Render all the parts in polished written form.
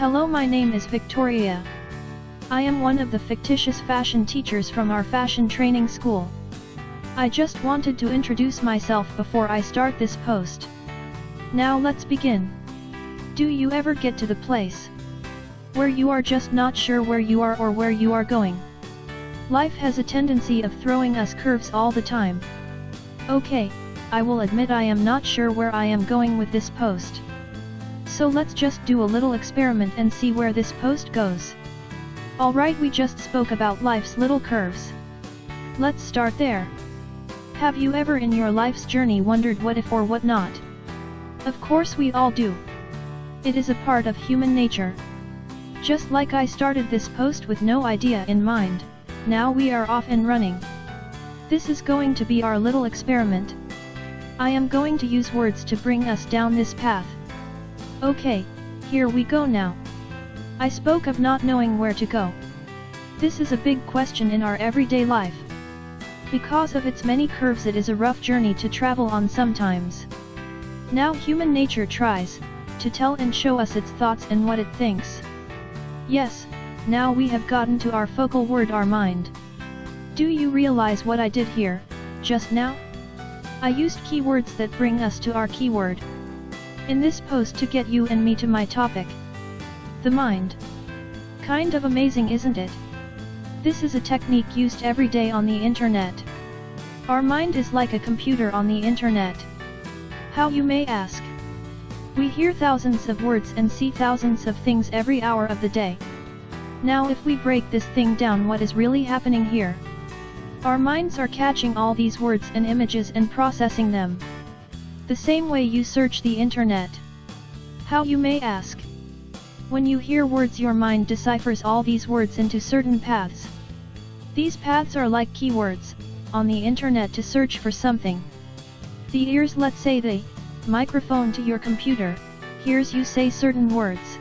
Hello, my name is Victoria. I am one of the fictitious fashion teachers from our fashion training school. I just wanted to introduce myself before I start this post. Now let's begin. Do you ever get to the place where you are just not sure where you are or where you are going? Life has a tendency of throwing us curves all the time. Okay, I will admit I am not sure where I am going with this post. So let's just do a little experiment and see where this post goes. Alright, we just spoke about life's little curves. Let's start there. Have you ever in your life's journey wondered what if or what not? Of course we all do. It is a part of human nature. Just like I started this post with no idea in mind, now we are off and running. This is going to be our little experiment. I am going to use words to bring us down this path. Okay, here we go now. I spoke of not knowing where to go. This is a big question in our everyday life. Because of its many curves, it is a rough journey to travel on sometimes. Now human nature tries to tell and show us its thoughts and what it thinks. Yes, now we have gotten to our focal word, our mind. Do you realize what I did here, just now? I used keywords that bring us to our keyword in this post to get you and me to my topic. The mind. Kind of amazing, isn't it? This is a technique used every day on the internet. Our mind is like a computer on the internet. How, you may ask? We hear thousands of words and see thousands of things every hour of the day. Now if we break this thing down, what is really happening here? Our minds are catching all these words and images and processing them. The same way you search the internet. How, you may ask? When you hear words, your mind deciphers all these words into certain paths. These paths are like keywords on the internet to search for something. The ears, let's say the microphone to your computer, hears you say certain words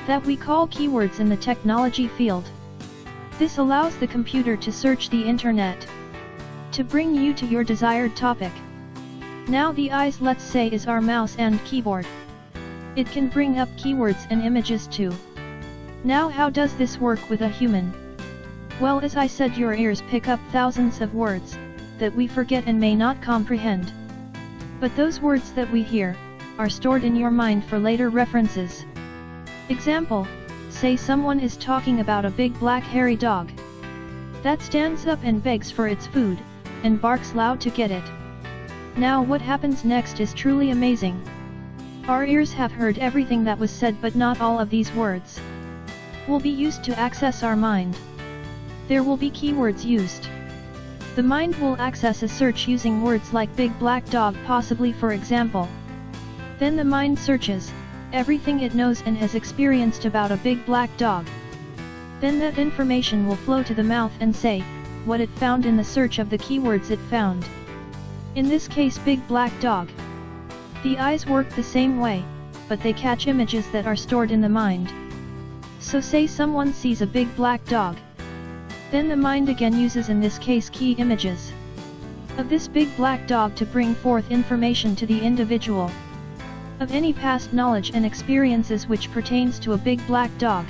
that we call keywords in the technology field. This allows the computer to search the internet to bring you to your desired topic. Now the eyes, let's say, is our mouse and keyboard. It can bring up keywords and images too. Now how does this work with a human? Well, as I said, your ears pick up thousands of words that we forget and may not comprehend. But those words that we hear are stored in your mind for later references. Example, say someone is talking about a big black hairy dog that stands up and begs for its food and barks loud to get it. Now what happens next is truly amazing. Our ears have heard everything that was said, but not all of these words will be used to access our mind. There will be keywords used. The mind will access a search using words like big black dog, possibly, for example. Then the mind searches everything it knows and has experienced about a big black dog. Then that information will flow to the mouth and say what it found in the search of the keywords it found. In this case, big black dog. The eyes work the same way, but they catch images that are stored in the mind. So say someone sees a big black dog. Then the mind again uses, in this case, key images of this big black dog to bring forth information to the individual of any past knowledge and experiences which pertains to a big black dog.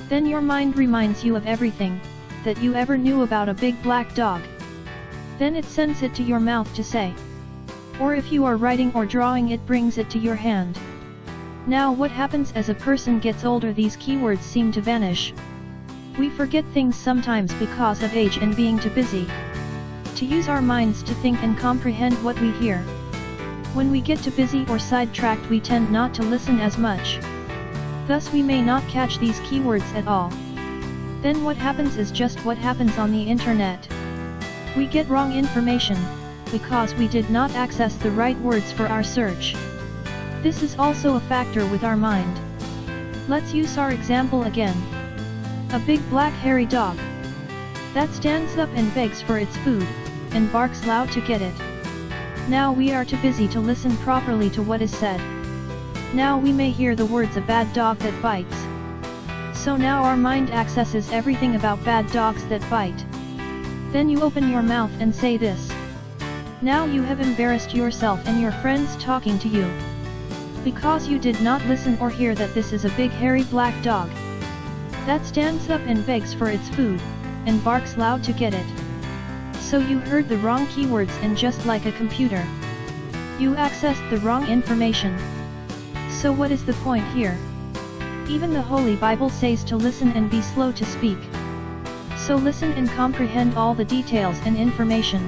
Then your mind reminds you of everything that you ever knew about a big black dog. Then it sends it to your mouth to say. Or if you are writing or drawing, it brings it to your hand. Now what happens as a person gets older? These keywords seem to vanish. We forget things sometimes because of age and being too busy to use our minds to think and comprehend what we hear. When we get too busy or sidetracked, we tend not to listen as much. Thus we may not catch these keywords at all. Then what happens is just what happens on the internet. We get wrong information because we did not access the right words for our search. This is also a factor with our mind. Let's use our example again. A big black hairy dog that stands up and begs for its food and barks loud to get it. Now we are too busy to listen properly to what is said. Now we may hear the words a bad dog that bites. So now our mind accesses everything about bad dogs that bite. Then you open your mouth and say this. Now you have embarrassed yourself and your friends talking to you. Because you did not listen or hear that this is a big hairy black dog that stands up and begs for its food, and barks loud to get it. So you heard the wrong keywords, and just like a computer, you accessed the wrong information. So what is the point here? Even the Holy Bible says to listen and be slow to speak. So listen and comprehend all the details and information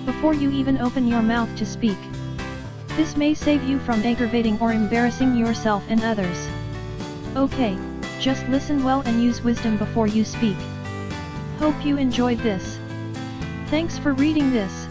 before you even open your mouth to speak. This may save you from aggravating or embarrassing yourself and others. Okay, just listen well and use wisdom before you speak. Hope you enjoyed this. Thanks for reading this.